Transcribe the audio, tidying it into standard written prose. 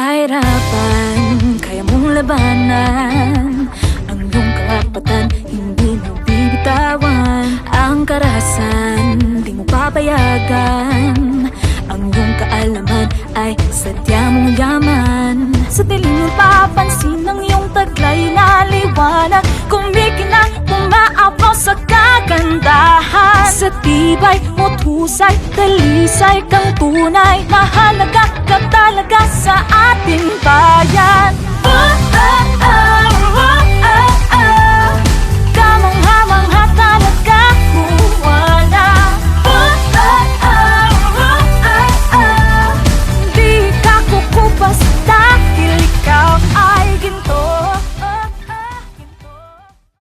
kahirapan, kaya mong labanan. Ang iyong karapatan, hindi mo bibitawan. Ang karahasan, di mo papayagan. Ang iyong kaalaman ay sadya mong yaman. Sa dilim yung papansin ng iyong taglay na liwanag. Kumikinang umaapaw sa kagandahan. Sa tibay mo't husay, talisay kang tunay. Mahalaga ka talaga sa ating bayan. Kamangha-mangha talaga, buwana. Di ka kuku basta.